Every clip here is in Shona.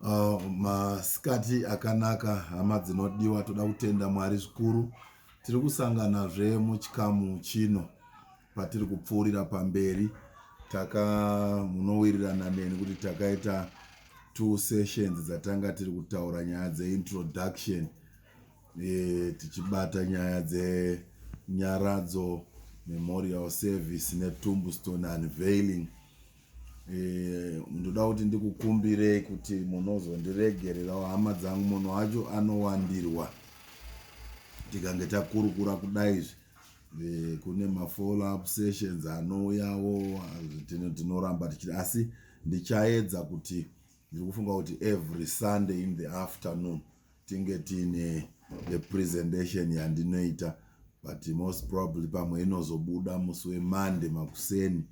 Masikati akanaka, hama dzinodiwa, toda kutenda Mwari zvikuru. Tiri kusanganazve muchikamu chino patiri kupfuurira pamberi. Munowirirana neni kuti takaita 2 sessions dzatanga tiri kutaura nyaya dzeintroduction, tichibata nyaya dzenyaradzo, memorial service netombstone unveiling. Ndoda kuti ndikukumbirei kuti munozondiregererawo hama dzangu. Munhu wacho anowandirwa tikange takurukura kudaizve. Kune ma-follow up sessions anouyawo tinoramba tichiri, asi ndichaedza kuti ndiri kufunga kuti every Sunday in the afternoon tinge tiine the presentation yandinoita, but most probably pamwe inozobuda musi weMonday makuseni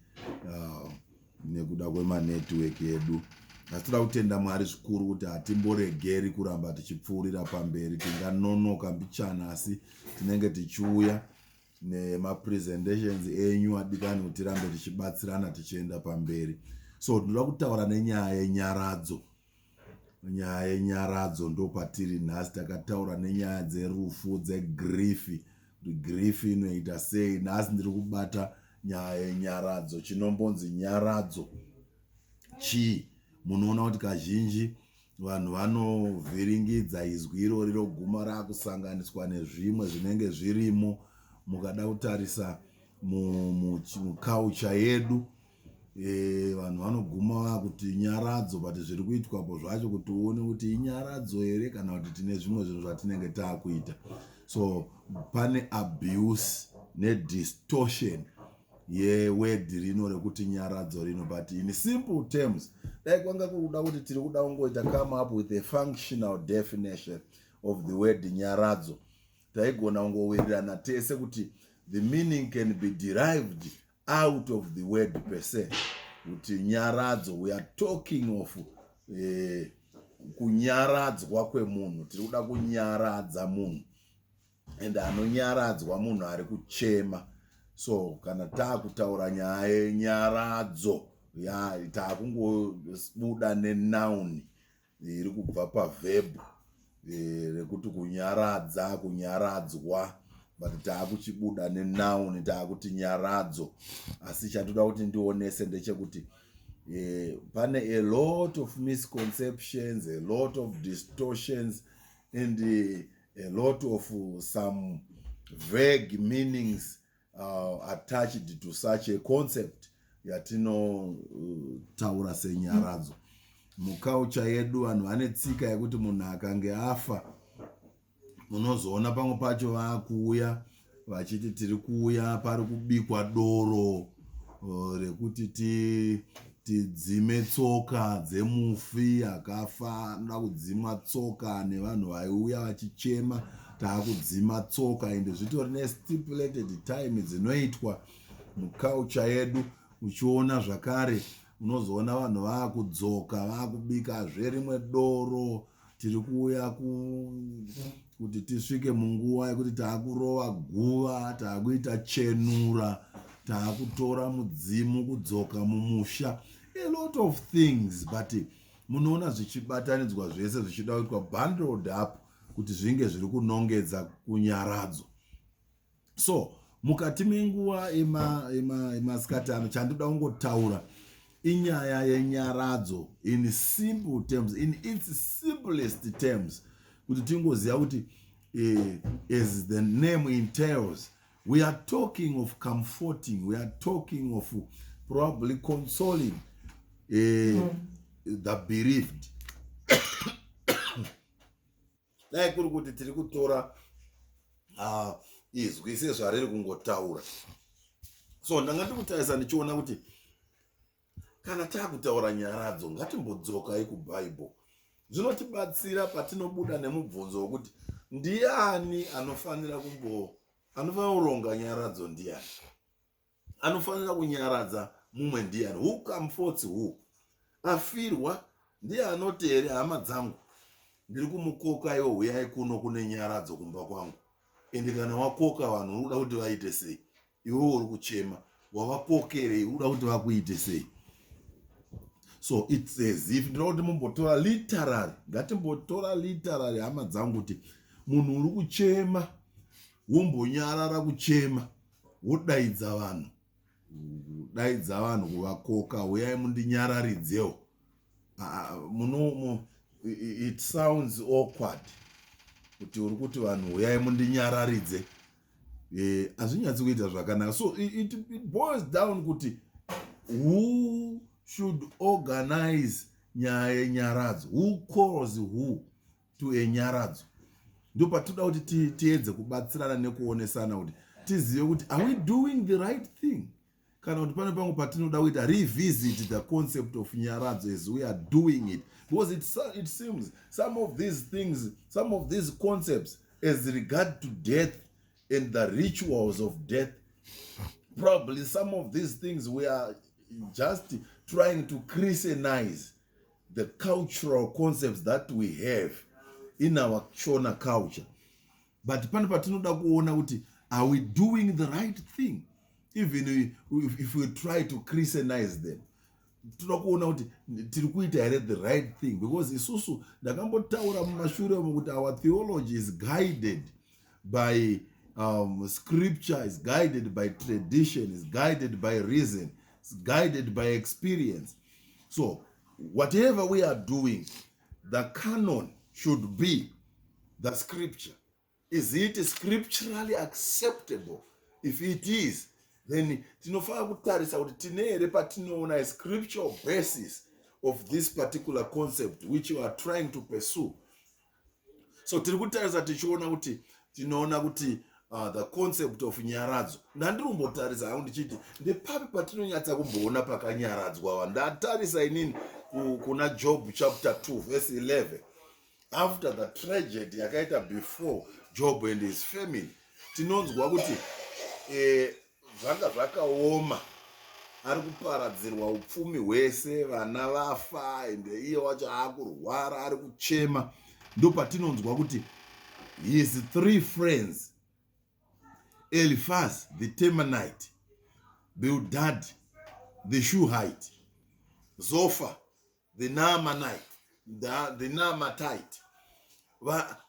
nekuda kwemanetwork yedu. Asi toda kutenda Mwari zvikuru kuti hatimboregeri kuramba tichipfuurira pamberi. Tinganonoka mbichana, asi tinenge tichiuya nemapresentations enyu adikani kuti tirambe tichibatsirana tichienda pamberi. So tinoda kutaura nenyaya yenyaradzo. Nyaya yenyaradzo ndo patiri nhasi. Takataura nenyaya dzerufu, dzegrief, kuti grief inoita sei. Nhasi ndiri kubata nyaya yenyaradzo. Chinombonzi nyaradzo chii? Munoona kuti kazhinji vanhu vanovhiringidza izwi irori roguma rakusanganiswa nezvimwe zvinenge zvirimo. Mukada kutarisa muculture yedu, vanhu vanoguma vakuti nyaradzo, but zviri kuitwapo zvacho kuti uone kuti inyaradzo here kana kuti tine zvimwe zvinhu zvatinenge taakuita. So pane abuse nedistortion yeword rino rekuti nyaradzo rino, but in simple terms dai kwanga kuda kuti tiri kuda kungoita come up with a functional definition of the word nyaradzo, taigona kungowirirana tese kuti the meaning can be derived out of the word per se. Kuti nyaradzo, we are talking of kunyaradzwa kwemunhu. Tiri kuda kunyaradza munhu, and anonyaradzwa munhu ari kuchema. So kana taakutaura nyaya yenyaradzo, taakungobuda nenoun iri kubva paverb rekuti kunyaradza, kunyaradzwa, but taakuchibuda nenoun, taakuti nyaradzo. Asi chatoda kuti ndionese ndechekuti pane a lot of misconceptions, a lot of distortions, and a lot of some vague meanings attached to such a concept yatinotaura senyaradzo. Muculture yedu vanhu vane tsika yekuti munhu akange afa, munozoona pamwe pacho vaakuuya vachiti tiri kuuya pari kubikwa doro rekuti tidzime tsoka dzemufi akafa. Anoda kudzima tsoka nevanhu vaiuya vachichema, taakudzima tsoka, ende zvitori nestipulated time dzinoitwa muculture yedu. Uchiona zvakare unozoona vanhu vaakudzoka vaakubikazve rimwe doro. Tiri kuuya kuti tisvike munguva yekuti taakurova guva, taakuita chenura, taakutora mudzimu kudzoka mumusha, a lot of things, but munoona zvichibatanidzwa zvese zvichida kuitwa bundled up kuti zvinge zviri kunongedza kunyaradzo. So mukati menguva emasikati ano, chandoda kungotaura inyaya yenyaradzo in simple terms, in its simplest terms, kuti tingoziva kuti as the name entails, we are talking of comforting, we are talking of probably consoling the bereaved. Dai kuri kuti tiri kutora izwi sezvariri kungotaura. So ndanga ndikutarisa ndichiona kuti kana taakutaura nyaradzo, ngatimbodzokai kuBhaibheri. Zvinotibatsira patinobuda nemubvunzo wokuti ndiani anofanira kuronga nyaradzo. Ndiani anofanira kunyaradza mumwe? Ndiani? Who comforts who? Afirwa ndiye anoti here, hama dzangu, ndiri kumukoka iwo, huyai kuno kune nyaradzo kumba kwangu. Ende kana wakoka vanhu unoda kuti vaite sei? Iwe uri kuchema, wavakokerei? Unoda kuti vakuite sei? So it's as if ndinoti mumbotora literary, ngatimbotora literary hama dzangu kuti munhu uri kuchema wombonyarara kuchema wodaidza vanhu kuvakoka, uyai mundinyararidzewo. It sounds awkward kuti uri kuti vanhu uyai mundinyararidze. Hazvinyatsi kuita zvakanaka. So it boils down kuti who should organize nyaya yenyaradzo, who calls who to a nyaradzo. Ndo patinoda kuti tiedze kubatsirana nekuonesana kuti tizive kuti are we doing the right thing, kana kuti pane pamwe patinoda kuita revisit the concept of nyaradzo as we are doing it, because it seems some of these things, some of these concepts as regard to death and the rituals of death, probably some of these things we are just trying to Christianize the cultural concepts that we have in our Shona culture. But pane patinoda kuona kuti are we doing the right thing, even if we try to Christianize them. Toda kuona kuti tiri kuita here the right thing, because isusu ndakambotaura mumashure kuti our theology is guided by scripture, is guided by tradition, is guided by reason, is guided by experience. So whatever we are doing, the canon should be the scripture. Is it scripturally acceptable? If it is, then tinofana kutarisa kuti tine here patinoona a scriptural basis of this particular concept which you are trying to pursue. So tiri kutarisa tichiona kuti tinoona kuti the concept of nyaradzo. Ndandirumbotarisa hangu ndichiti ndepapi patinonyatsa kumboona pakanyaradzwa. Ndatarisa inini kuna Job chapter 2 verse 11. After the tragedy yakaita before Job and his family, tinonzwa kuti zvanga zvakaoma, ari kuparadzirwa upfumi hwese, vana vafa, ende iye wacho akurwara, ari kuchema. Ndo patinonzwa kuti his 3 friends, Eliphaz the Temanite, Bildad the Shuhite, Zophar the Naamanite, the Naamatite,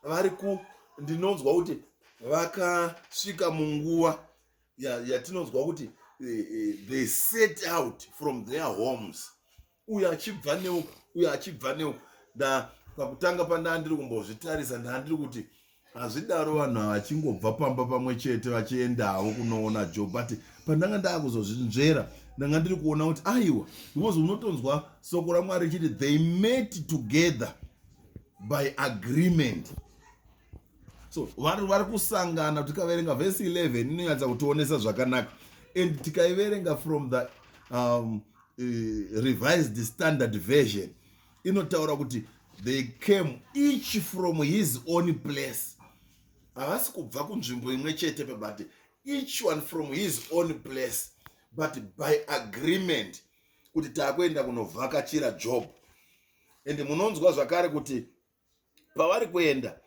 variku ndinonzwa kuti vakasvika munguva yatinonzwa kuti they set out from their homes. Uye achibva neuko, uye achibva neuko. Pakutanga pandandiri kumbozvitarisa, ndandiri kuti hazvidaro vanhu vachingobva pamba pamwe chete vachiendawo kunoona Job. But pandanga ndakuzozvinzvera ndanga ndiri kuona kuti aiwa, because unotonzwa soko raMwari richiti they met together by agreement. So vari kusangana. Tikaverenga verse 11 inonyatsa kutionesa zvakanaka, and tikaiverenga from the revised standard version inotaura kuti they came each from his own place. Havasi kubva kunzvimbo imwe chete, but each one from his own place, but by agreement kuti takuenda kunovhakachira Job. And munonzwa zvakare kuti pavari kuenda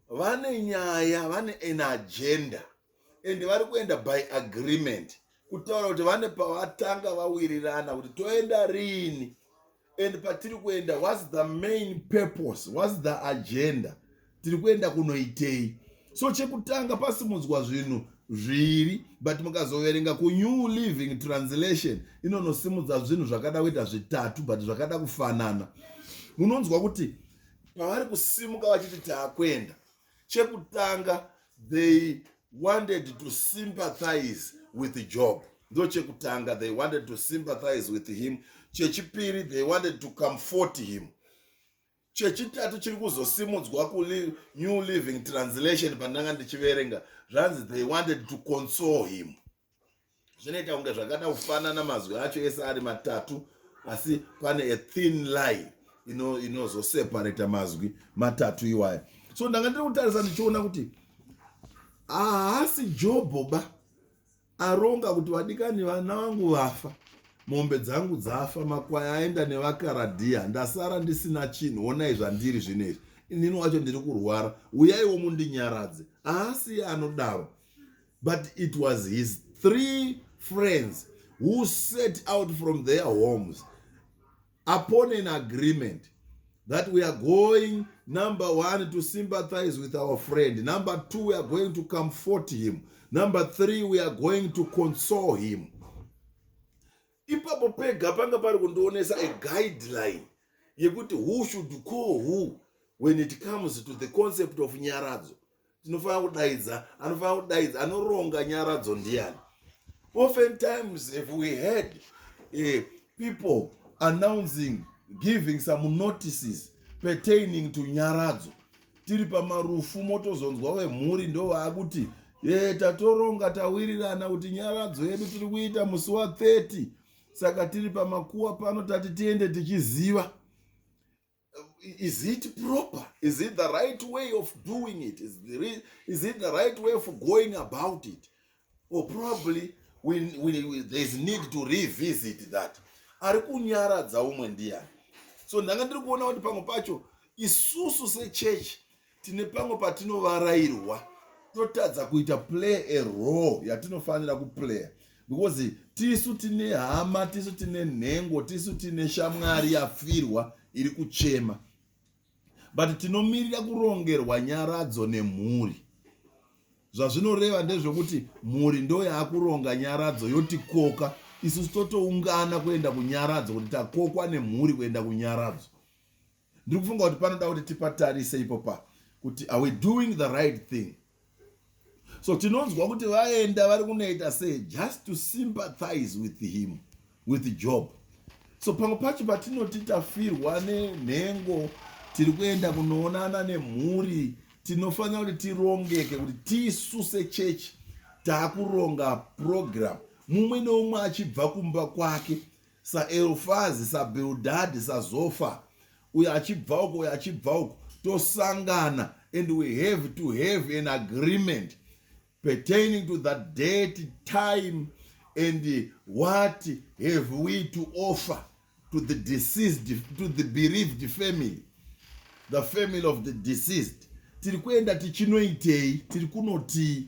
vane nyaya, vane an agenda, and vari kuenda by agreement, kutaura kuti vane pavatanga vawirirana kuti toenda rini, and patiri kuenda, what's the main purpose, what's the agenda, tiri kuenda kunoitei. So chekutanga pasimudzwa zvinhu zviri, but mukazoverenga ku New Living Translation inonosimudza zvinhu zvakada kuita zvitatu, but zvakada kufanana. Munonzwa kuti pavari kusimuka vachiti taakwenda, chekutanga they wanted to sympathize with Job. Ndo chekutanga, they wanted to sympathize with him. Chechipiri, they wanted to comfort him. Chechitatu chiri kuzosimudzwa ku New Living Translation pandanga ndichiverenga zvanzi they wanted to console him. Zvinoita kunge zvakada kufanana mazwi acho ese ari matatu, asi pane a thin line inozoseparata mazwi matatu iwaya. So ndanga ndiri kutarisa ndichiona kuti haasi Jobho ba aronga kuti vadikani vana vangu vafa, mombe dzangu dzafa, makwai aenda nevakaradhiya, ndasara ndisina chinhu, onai zvandiri zvinezvi, inini wacho ndiri kurwara, uyaiwo mundinyaradze. Haasi anodaro, but it was his 3 friends who set out from their homes upon an agreement that we are going, number one, to sympathize with our friend. Number two, we are going to comfort him. Number three, we are going to console him. Ipapo pega panga pari kundionesa a guideline yekuti who should call who when it comes to the concept of nyaradzo. Tinofana kudaidza, anofana kudaidza, anoronga nyaradzo ndiani. Oftentimes, if we had people announcing, giving some notices pertaining to nyaradzo, tiri pamarufu motozonzwa wemhuri ndo vakuti tatoronga tawirirana kuti nyaradzo yedu tiri kuita musi wa 30, saka tiri pamakuwa pano tati tiende tichiziva. Is it proper? Is it the right way of doing it? Is it the right way of going about it? Or probably there's need to revisit that. Ari kunyaradza umwe ndiani. So ndanga ndiri kuona kuti pamwe pacho isusu sechurch tine pamwe patinovarairwa totadza kuita play a role yatinofanira kuplay, because tisu tine hama, tisu tine nhengo, tisu tine shamwari yafirwa iri kuchema, but tinomirira kurongerwa nyaradzo nemhuri. Zvazvinoreva ndezvekuti mhuri ndo yakuronga nyaradzo yotikoka, isusu totoungana kuenda kunyaradzo kuti takokwa nemhuri kuenda kunyaradzo. Ndiri kufunga kuti panoda kuti tipatarise ipopa kuti are we doing the right thing. So tinonzwa kuti vaenda vari kunoita sei just to sympathize with him, with Job. So pamwe pacho patinoti tafirwa nenhengo, tiri kuenda kunoonana nemhuri, tinofanira kuti tirongeke kuti tisu sechurch takuronga program, mumwe neumwe achibva kumba kwake, saElfazi, saBildad, saZofa, uyo achibva uko, uyo achibva uko, tosangana, and we have to have an agreement pertaining to that date, time, and what have we to offer to the deceased, to the bereaved family, the family of the deceased. Tiri kuenda tichinoitei, tiri kunoti.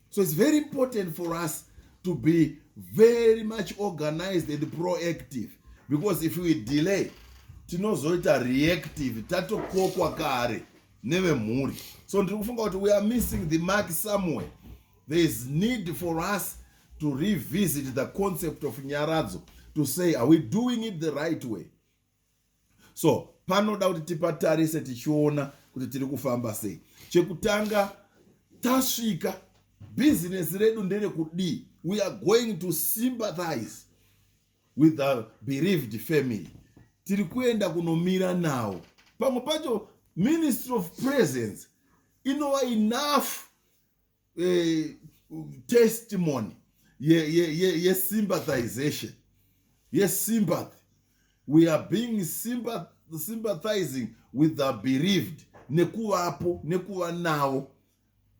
So it's very important for us to be very much organized and proactive, because if we delay, tinozoita reactive, tatokokwa kare nevemhuri. So ndiri kufunga kuti we are missing the mark somewhere. There is need for us to revisit the concept of nyaradzo, to say, are we doing it the right way? So panoda kuti tipatarise tichiona kuti tiri kufamba sei. Chekutanga, tasvika, business redu ndere kudi. We are going to sympathize with the bereaved family. Tiri kuenda kunomira nawo. Pamwe pacho ministry of presence inova enough testimony sympathization, sympathy. We are being sympathizing with the bereaved, nekuvapo, nekuva nawo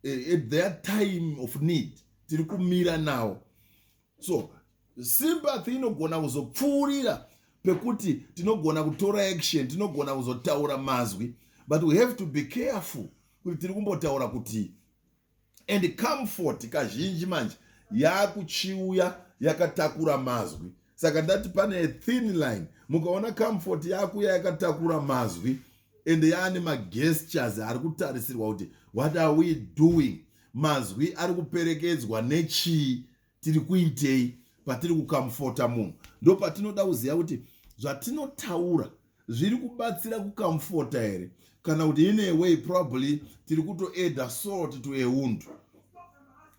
at their time of need, tiri kumira nawo. So sympathy inogona kuzopfuurira pekuti tinogona kutora action, tinogona kuzotaura mazwi, but we have to be careful kuti tiri kumbotaura kuti. And comfort kazhinji manje yakuchiuya yakatakura mazwi. Saka ndati pane a thin line. Mukaona comfort yakuya yakatakura mazwi and yaane magestures ari kutarisirwa kuti what are we doing? Mazwi ari kuperekedzwa nechii, tiri kuitei patiri kukamfota munhu. Ndo patinoda kuziva kuti zvatinotaura zviri kubatsira kukamfota here, kana kuti in a way probably tiri kuto add salt to a wound.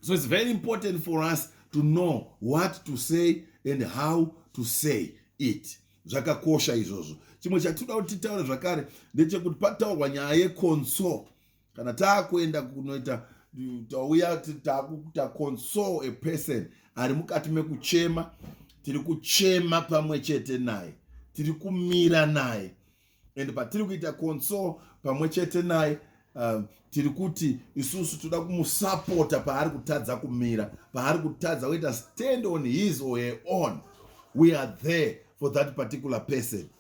So it's very important for us to know what to say and how to say it. Zvakakosha izvozvo. Chimwe chatinoda kuti titaure zvakare ndechekuti pataurwa nyaya yeconsole, kana taakuenda kunoita tauya takuita console a person ari mukati mekuchema, tiri kuchema pamwe chete naye, tiri kumira naye, and patiri kuita console pamwe chete naye, tiri kuti isusu toda kumusapota paari kutadza kumira, paari kutadza kuita stand on his or her own. We are there for that particular person.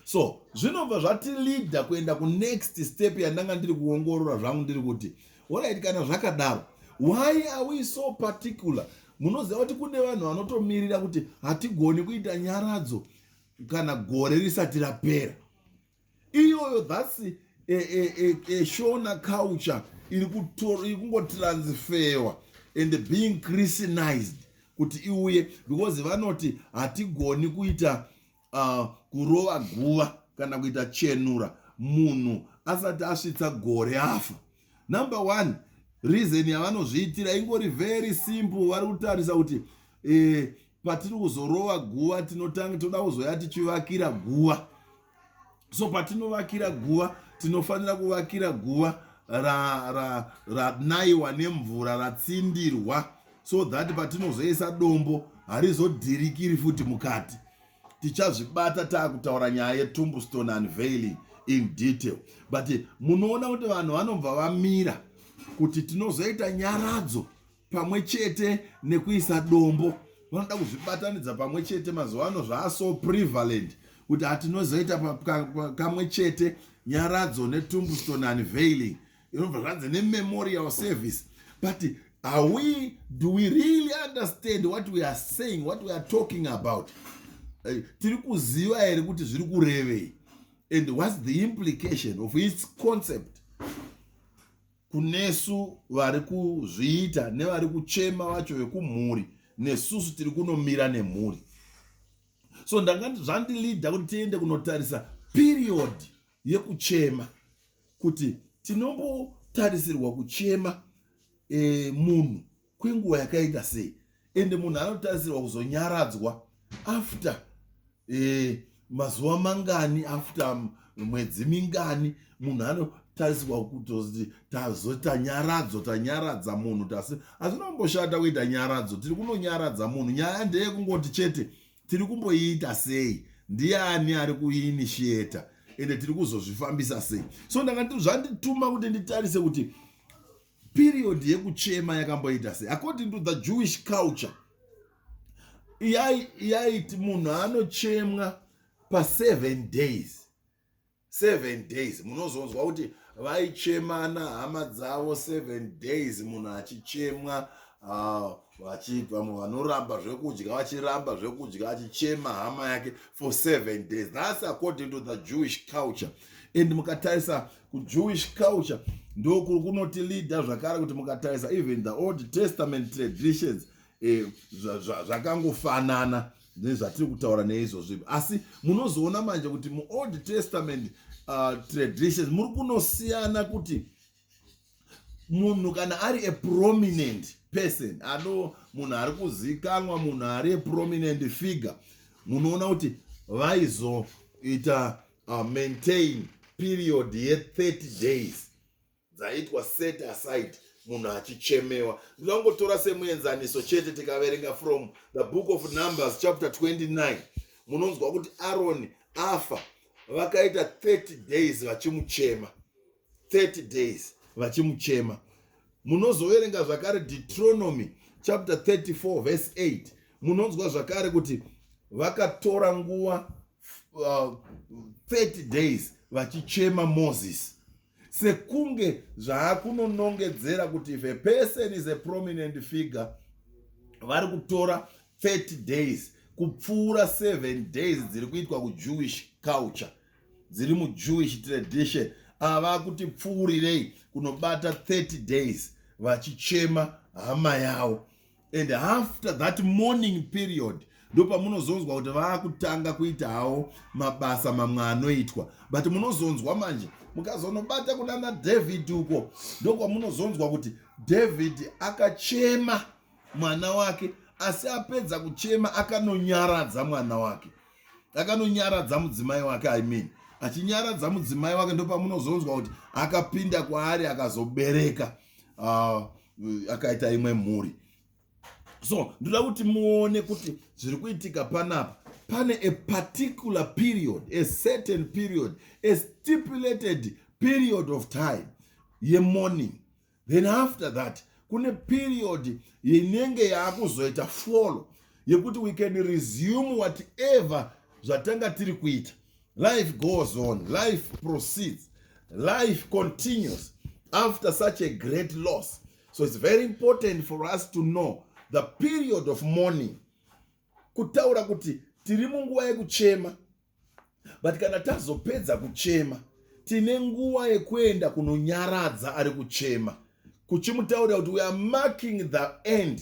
So zvinobva zvatileader kuenda ku next step yandanga ndiri kuongorora zvangu ndiri kuti alright, kana zvakadaro, why are we so particular? Munoziva kuti kune vanhu vanotomirira kuti hatigoni kuita nyaradzo kana gore risati rapera. Iyoyo that's a Shona culture iri kungotransferwa and being Christianized kuti iuye, because vanoti hatigoni kuita kurova guva kana kuita chenura munhu asati asvitsa gore afa. Number one, reason yavanozviitira ingori very simple. Vari kutarisa kuti patiri kuzorova guva toda kuzoya tichivakira guva. So patinovakira guva tinofanira kuvakira guva ranaiwa nemvura, ratsindirwa, so that patinozoisa dombo harizodhirikiri futi mukati. Tichazvibata taakutaura nyaya yeTombstone unveiling in detail. But munoona kuti vanhu vanobva vamira kuti tinozoita nyaradzo pamwe chete nekuisa dombo. Vanoda kuzvibatanidza pamwe chete. Mazuva ano zvaaso prevalent kuti hatinozoita kamwe chete nyaradzo neTombstone unveiling, inobva zvanzi nememorial service. But do we really understand what we are saying, what we are talking about? Tiri kuziva here kuti zviri kurevei, and what's the implication of its concept kunesu vari kuzviita nevari kuchema vacho vekumhuri nesusu tiri kunomira nemhuri. So ndangati zvandilidha kuti tiende kunotarisa period yekuchema, kuti tinombotarisirwa kuchema munhu kwenguva yakaita sei, ende munhu anotarisirwa kuzonyaradzwa after mazuva mangani, after mwedzi mingani. Munhu anotarisirwa kuti tanyaradza munhu. Hazvinomboshata kuita nyaradzo, tiri kunonyaradza munhu. Nyaya ndeye kungoti chete tiri kumboiita sei, ndiani ari kuinitiata, ende tiri kuzozvifambisa sei. So ndangati zvandituma kuti nditarise kuti period yekuchema yakamboita sei. According to the Jewish culture, yaiti munhu anochemwa pa7 days. 7 days. Munozonzwa kuti vaichemana hama dzavo 7 days, munhu achichemwa, vamwe vanoramba zvekudya vachiramba zvekudya, achichema hama yake for 7 days. That's according to the Jewish culture. And mukatarisa kuJewish culture ndokuri kunotilidha zvakare kuti mukatarisa even the Old Testament traditions zvakangofanana nezvatiri kutaura neizvozvi. Asi munozoona manje kuti muOld Testament traditions muri kunosiyana kuti munhu kana ari a prominent person, munhu ari kuzikanwa, munhu ari a prominent figure, munoona kuti vaizoita maintain period ye30 days dzaitwa set aside munhu achichemewa. Ndinongotora semuenzaniso chete tikaverenga from the book of Numbers chapter 29. Munonzwa kuti Aaron afa, vakaita 30 days vachimuchema. 30 days vachimuchema. Munozoverenga zvakare Deuteronomy chapter 34 verse 8. Munonzwa zvakare kuti vakatora nguva 30 days vachichema Moses. Sekunge zvaakunonongedzera kuti if a person is a prominent figure, vari kutora 30 days kupfuura 7 days dziri kuitwa kuJewish culture, dziri muJewish tradition. Ava kuti pfuurirei kunobata 30 days vachichema hama yavo. And after that mourning period ndopa munozonzwa kuti vaakutanga kuita havo mabasa mamwe anoitwa. But munozonzwa manje mukazonobata kunana David uko, ndokwa munozonzwa kuti David akachema mwana wake, asi apedza kuchema akanonyaradza mwana wake, akanonyaradza mudzimai wake. Achinyaradza mudzimai wake ndopa munozonzwa kuti akapinda kwaari akazobereka, akaita imwe mhuri. So ndoda kuti muone kuti zviri kuitika panapa. Pane a particular period, a certain period, a stipulated period of time ye mourning. Then after that, kune period yenenge yakuzoita follow yekuti we can resume whatever zvatanga tiri kuita. Life goes on, life proceeds, life continues after such a great loss. So it's very important for us to know the period of mourning. Kutaura kuti tiri munguva yekuchema, but kana tazopedza kuchema tine nguva yekuenda kunonyaradza ari kuchema, kuchimutaurira kuti we are marking the end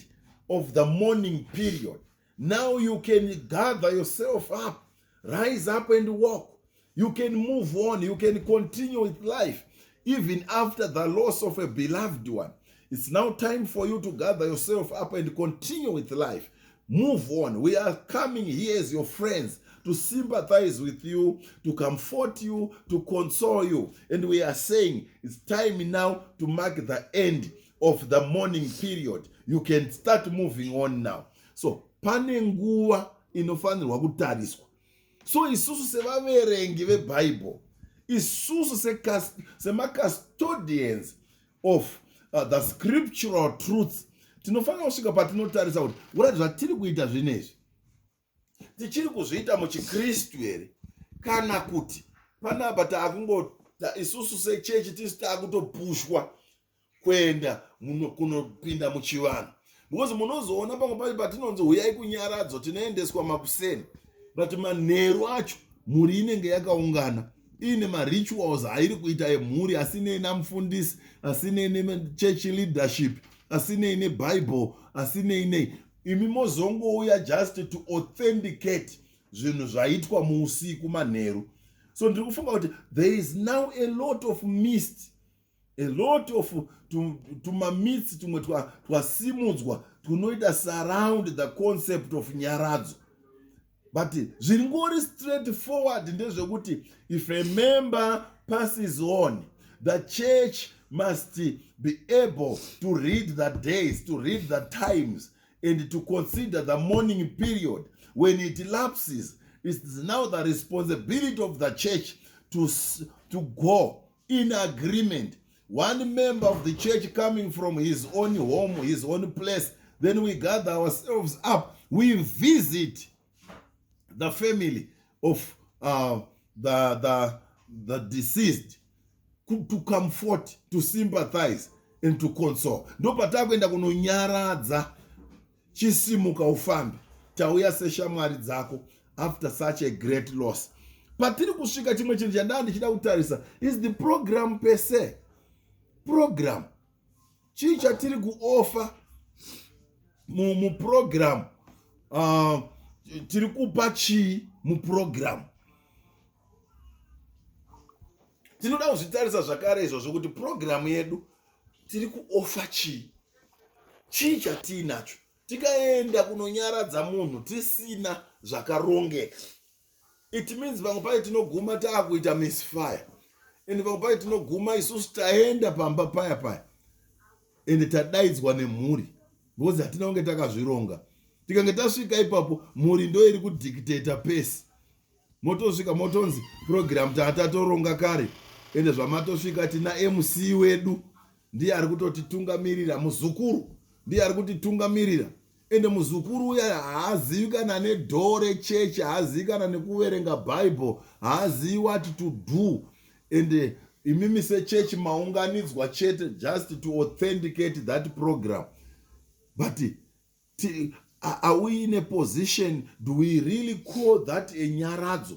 of the mourning period. Now you can gather yourself up, rise up and walk. You can move on, you can continue with life even after the loss of a beloved one. It's now time for you to gather yourself up and continue with life. Move on. We are coming here as your friends to sympathize with you, to comfort you, to console you. And we are saying it's time now to mark the end of the mourning period. You can start moving on now. So, pane nguva inofanirwa kutariswa. So, isusu sevaverengi veBible, isusu sema-custodians of the scriptural truths, tinofanira kusvika patinotarisa kuti urati zvatiri kuita zvinezvi tichiri kuzviita muchikristu here, kana kuti panapa taakungota isusu sechechi tisi taakutopushwa kuenda kunopinda muchivanhu. Because munozoona pamwe pacho patinonzi huyai kunyaradzo tinoendeswa makuseni, kuti manheru acho mhuri inenge yakaungana ine marituals airi kuita emhuri, asinei namufundisi, asinei nechurch leadership, asinei neBible, asinei nei. Imi mozongouya just to authenticate zvinhu zvaitwa muusiku manheru. So ndiri kufunga kuti there is now a lot of mist, a lot of tumamits tumwe twasimudzwa tunoita surround the concept of nyaradzo. But zvingori straightforward ndezvekuti if a member passes on, the church must be able to read the days, to read the times, and to consider the mourning period. When it lapses, it's now the responsibility of the church to go in agreement. One member of the church coming from his own home, his own place, then we gather ourselves up, we visit the family of the deceased to comfort, to sympathize, and to console. Ndo patakuenda kunonyaradza chisimuka ufambi tauya seshamwari dzako after such a great loss. Patiri kusvika chimwe chinhu chandaa ndichida kutarisa is the program per se. Program chii chatiri kuofa muprogram, tiri kupa chii muprogram. Tinoda kuzvitarisa zvakare izvo zvokuti program yedu tiri kuofa chii, chii chatiinacho. Tikaenda kunonyaradza munhu tisina zvakarongeka, it means pamwe pacho tinoguma taakuita misfire, and pamwe pacho tinoguma isusu taenda pamba paya and tadaidzwa nemhuri because hatina kunge takazvironga. Tikange tasvika ipapo mhuri ndo iri kudictator pesi, motosvika motonzi program taatoronga kare, ende zvamatosvika tina MC wedu ndiye ari kutotitungamirira, muzukuru ndiye ari kutitungamirira, ende muzukuru uya haazivi kana nedhoo rechechi, haazivi kana nekuverenga Bible, haazivi what to do. Ende imimi sechechi maunganidzwa chete just to authenticate that program. But are we in a position, do we really call that a nyaradzo?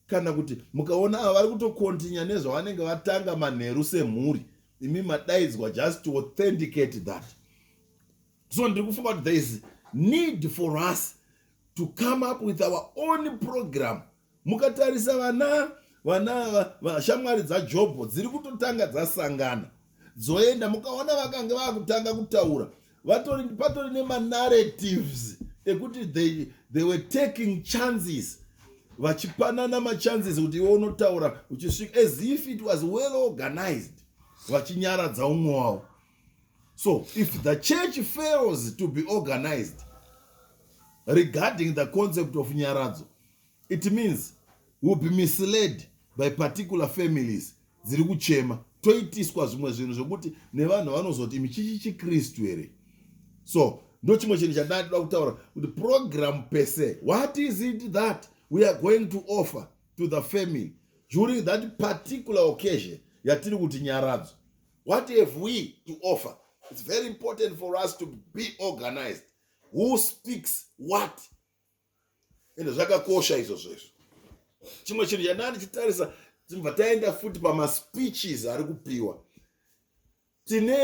Kana kuti mukaona ava vari kutokontinya nezvavanenge vatanga manheru semhuri, imi madaidzwa just to authenticate that. So ndiri kufunga kuti there is need for us to come up with our own program. Mukatarisa vana shamwari dzaJobho dziri kutotanga dzasangana dzoenda, mukaona vakange vakutanga kutaura patori nemanarratives ekuti they were taking chances, vachipanana machances kuti iwe unotaura uchisvika as if it was well organized, vachinyaradza umwe wavo. So if the church fails to be organized regarding the concept of nyaradzo, it means we'll be misled by particular families dziri kuchema, toitiswa zvimwe zvinhu zvokuti nevanhu vanozoti michichi chikristu here. So ndo chimwe chinhu chandatoda kutaura kuti program per se, what is it that we are going to offer to the family during that particular occasion yatiri kuti nyaradzo? What have we to offer? It's very important for us to be organized. Who speaks what? Ende zvakakosha izvo zvesvo. chimwe chinhu chandanga ndichitarisa timbva taenda futi pamaspeeches ari kupiwa. Tine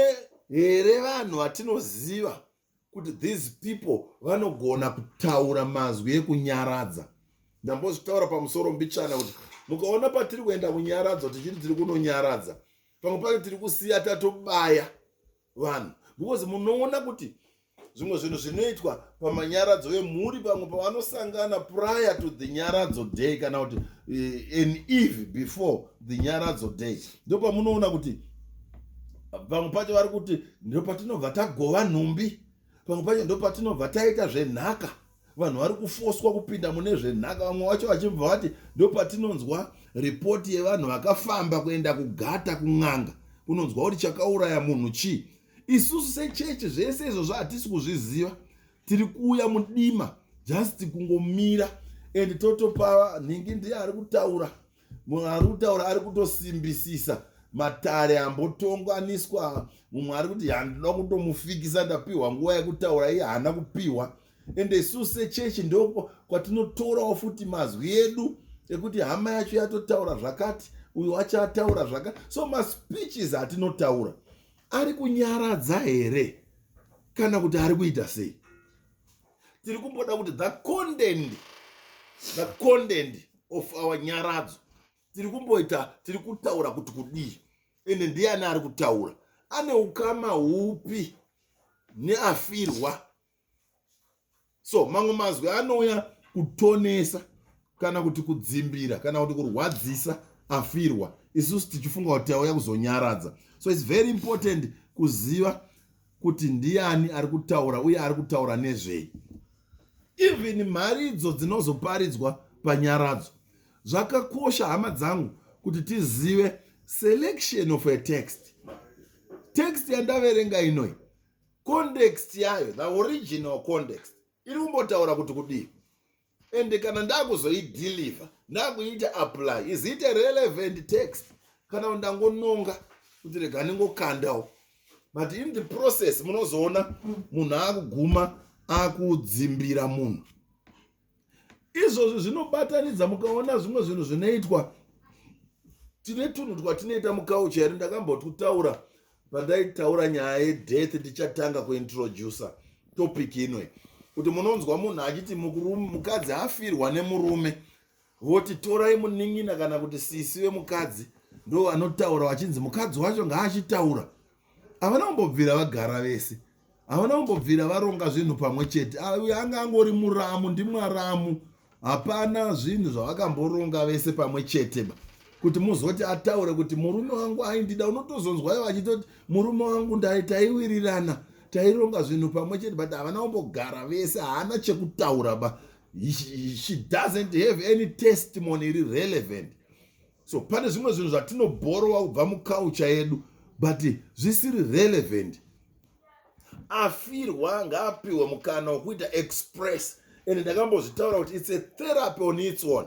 here vanhu vatinoziva kuti these people vanogona kutaura mazwi ekunyaradza. Ndambozvitaura pamusoro mbichana kuti mukaona patiri kuenda kunyaradzo tichiti tiri kunonyaradza, pamwe pacho tiri kusiya tatobaya vanhu, because munoona kuti zvimwe zvinhu zvinoitwa pamanyaradzo emhuri pamwe pavanosangana prior to the nyaradzo day kana kuti an eve before the nyaradzo day, ndo pamunoona kuti pamwe pacho vari kuti ndo patinobva tagova nhumbi, pamwe pacho ndo patinobva taita zvenhaka. Vanhu vari kufoswa kupinda mune zvenhaka, vamwe vacho vachibva vati ndo patinonzwa ripoti yevanhu vakafamba kuenda kugata kun'anga kunonzwa kuti chakauraya munhu chii. Isusu sechechi zvese izvozvo hatisi kuzviziva, tiri kuuya mudima just kungomira and totopa nhingi ndiye ari kutaura. Munhu ari kutaura ari kutosimbisisa matare ambotonganiswa. Mumwe ari kuti handinoda kutomufikisa ndapiwa nguva yekutaura, iye haana kupiwa. Ende isusu sechechi ndoko kwatinotorawo futi mazwi edu ekuti hama yacho yatotaura zvakati, uyu wacho ataura zvakati. So maspeeches hatinotaura ari kunyaradza here kana kuti ari kuita sei? Tiri kumboda kuti the content of our nyaradzo tiri kumboita, tiri kutaura kuti kudii, ende ndiani ari kutaura, ane ukama hupi neafirwa. So mamwe mazwi anouya kutonesa kana kuti kudzimbira kana kuti kurwadzisa afirwa, isusu tichifunga kuti auya kuzonyaradza. So it's very important kuziva kuti ndiani ari kutaura uye ari kutaura nezvei. Even mharidzo dzinozoparidzwa panyaradzo, zvakakosha hama dzangu kuti tizive selection of a text. Text yandaverenga inoi, context yayo, the original context, iri kumbotaura kuti kudii. Ende kana ndakuzoideliver, ndakuita apply, is it a relevant text? Kana ndangononga kuti rega ningokandawo. But in the process munozoona munhu akuguma akudzimbira munhu. Izvozvo zvinobatanidza, mukaona zvimwe zvinhu zvinoitwa. Tine tunhu twatinoita mukaucha here, ndakambotutaura pandaitaura nyaya yedeath ndichatanga kuintroducer topic inoi, kuti munonzwa munhu achiti mukadzi afirwa nemurume, voti torai munin'ina kana kuti sisi wemukadzi ndo anotaura vachinzi mukadzi wacho ngaachitaura. Havana kumbobvira vagara vese, havana kumbobvira varonga zvinhu pamwe chete. Uyu anga angori muramu ndimwaramu, hapana zvinhu zvavakamboronga vese pamwe chete kuti muzoti ataure kuti murume wangu aindida. Unotozonzwayo vachitoti murume wangu taiwirirana, taironga zvinhu pamwe chete, but havana kumbogara vese, haana chekutaura she doesn't have any testimony iri relevant. So pane zvimwe zvinhu zvatinobhorowa kubva muculture yedu but zvisiri relevant. Afirwa ngaapiwe mukana wekuita express, and ndakambozvitaura kuti it's a therapy on its own.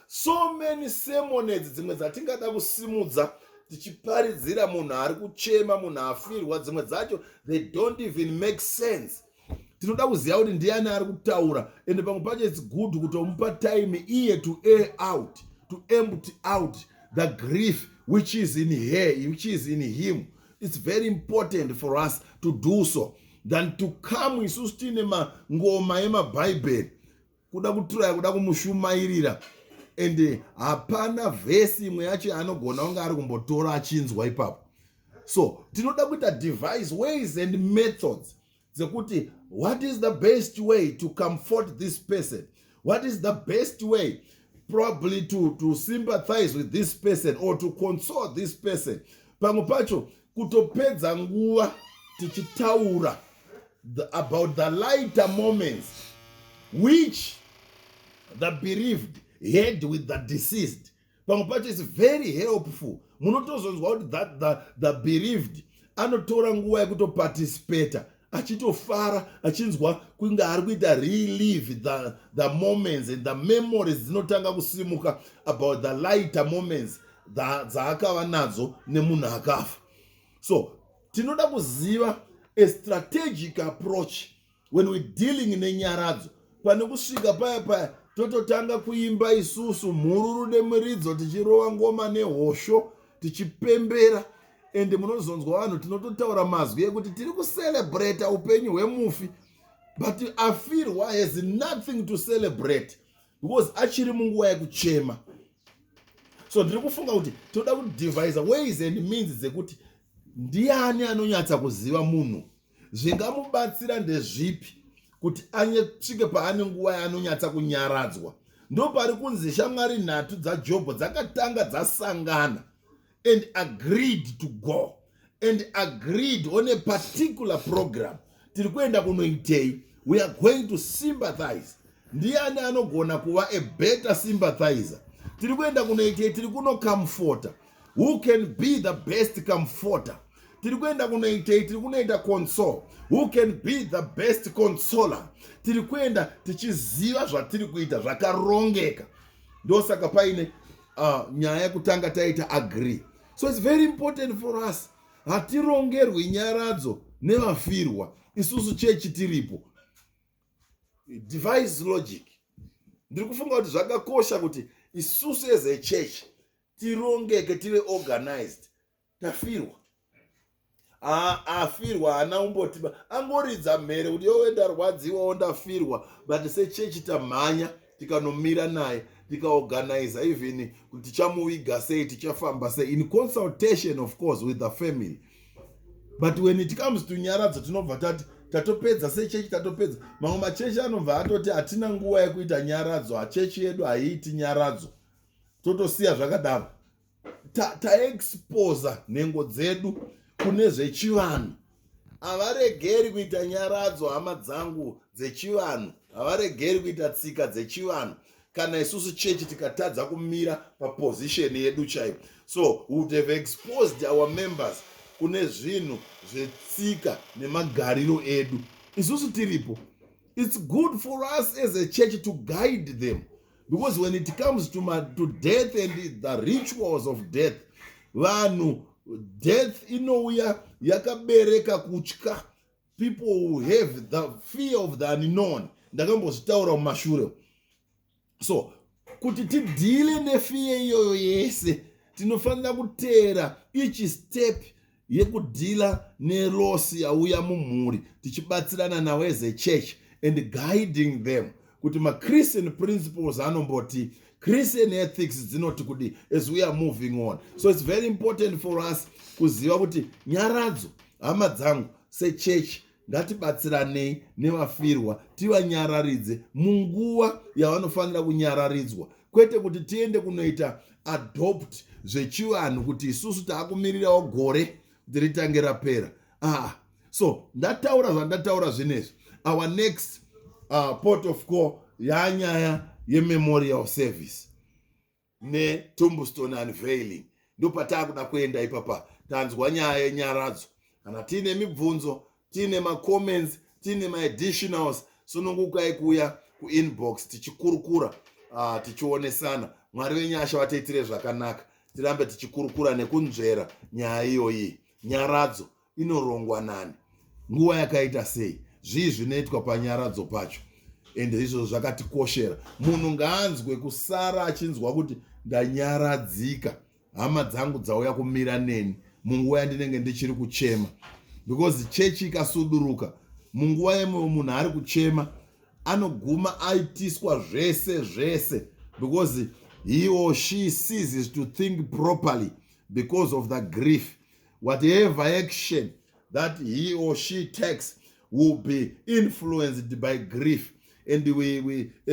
So many sermons dzimwe dzatingada kusimudza tichiparidzira munhu ari kuchema, munhu afirwa, dzimwe dzacho they don't even make sense. Tinoda kuziva kuti ndiani ari kutaura, and pamwe pacho it's good kutomupa time iye to air out, to empty out the grief which is in her, which is in him. It's very important for us to do so than to come isusu tine mangoma emabhaibheri kuda kutura kuda kumushumairira, and hapana vhesi imwe yacho anogona kunge ari kumbotora achinzwa ipapo. So tinoda kuita devise ways and methods dzekuti what is the best way to comfort this person, what is the best way probably to sympathize with this person or to console this person. Pamwe pacho kutopedza nguva tichitaura about the lighter moments which the bereaved had with the deceased. Pamwe pacho is very helpful. Munotozonzwa kuti the bereaved anotora nguva yekutoparticipata, achitofara, achinzwa kunge ari kuita relive the moments and the memories dzinotanga kusimuka about the lighter moments dzaakava nadzo nemunhu akafa. So tinoda kuziva a strategic approach when we're dealing nenyaradzo. Pane kusvika paya tototanga kuimba isusu mhururu nemuridzo, tichirova ngoma nehosho, tichipembera. Ende munozonzwa vanhu tinototaura mazwi ekuti tiri kucelebrata upenyu hwemufi, but afirwa has nothing to celebrate because achiri munguva yekuchema. So ndiri kufunga kuti toda kudivisa ways and means dzekuti ndiani anonyatsa kuziva munhu, zvingamubatsira ndezvipi kuti anyesvike paane nguva yaanonyatsa kunyaradzwa. Ndo pari kunzi shamwari nhatu dzaJobho dzakatanga dzasangana and agreed to go and agreed on a particular program. Tiri kuenda kunoitei, we are going to sympathize. Ndiani anogona kuva a better sympathizer? Tiri kuenda kunoitei, tiri kuno comforter. Who can be the best comforter? Tiri kuenda kunoitei, tiri kunoita console. Who can be the best consoler? Tiri kuenda tichiziva zvatiri kuita zvakarongeka. Ndosaka paine nyaya yekutanga taita agree. So it's very important for us. Hatirongerwi nyaradzo nevafirwa isusu chechi tiripo. Device logic. Ndiri kufunga kuti zvakakosha kuti isusu as a church tirongeke, tiri organized. Tafirwa. Afirwa ana umboti angoridza mhere kuti yowe ndarwadziwa ondafirwa, but sechechi tamhanya tikanomira naye tikaorganize even kuti tichamuviga sei, tichafamba sei, in consultation of course with the family. But when it comes to nyaradzo tinobva tati tatopedza sechechi, tatopedza. Mamwe machechi anobva atoti hatina nguva yekuita nyaradzo, hachechi yedu haiiti nyaradzo, totosiya zvakadaro. Taexposa nhengo dzedu kune zvechivanhu. Havaregeri kuita nyaradzo, hama dzangu, dzechivanhu. Havaregeri kuita tsika dzechivanhu kana isusu chechi tikatadza kumira paposition yedu chaipo. So we would have exposed our members kune zvinhu zvetsika nemagariro edu isusu tiripo. It's good for us as a church to guide them, because when it comes to death and the rituals of death, vanhu, death inouya yakabereka kutya. People who have the fear of the unknown. Ndakambozvitaura mumashure. So kuti tidhile nefear iyoyo yese, tinofanira kuteera each step yekudhila neloss yauya mumhuri, tichibatsirana nawo as a church and guiding them. Kuti ma-Christian principles anomboti, Christian ethics dzinoti kuti as we are moving on. So it's very important for us kuziva kuti nyaradzo, hama dzangu, sechurch ngatibatsiranei nevafirwa, tivanyararidze munguva yavanofanira kunyararidzwa. Kwete kuti tiende kunoita adopt zvechivanhu kuti isusu taakumirirawo gore kuti ritange rapera. So ndataura zvandataura zvinezvi. Our next port of call yanyaya yememorial service netombstone unveiling. Ndopatakuda kuenda ipapa. Tanzwa nyaya yenyaradzo. Kana tiine mibvunzo, tiine ma-comments, tiine ma-additionals, sunungukai kuya ku-inbox tichikurukura, tichionesana. Mwari wenyasha vatiitire zvakanaka. Tirambe tichikurukura nekunzvera nyaya iyoyi. Nyaradzo inorongwa nani? Nguva yakaita sei? Zvii zvinoitwa panyaradzo pacho? Ende izvo zvakatikoshera. Munhu ngaanzwe kusara achinzwa kuti ndanyaradzika, hama dzangu dzauya kumira neni munguva yandinenge ndichiri kuchema. Because chechi ikasuduruka, munguva yemwe munhu ari kuchema, anoguma aitiswa zvese, because he or she ceases to think properly because of the grief. Whatever action that he or she takes will be influenced by grief. And we as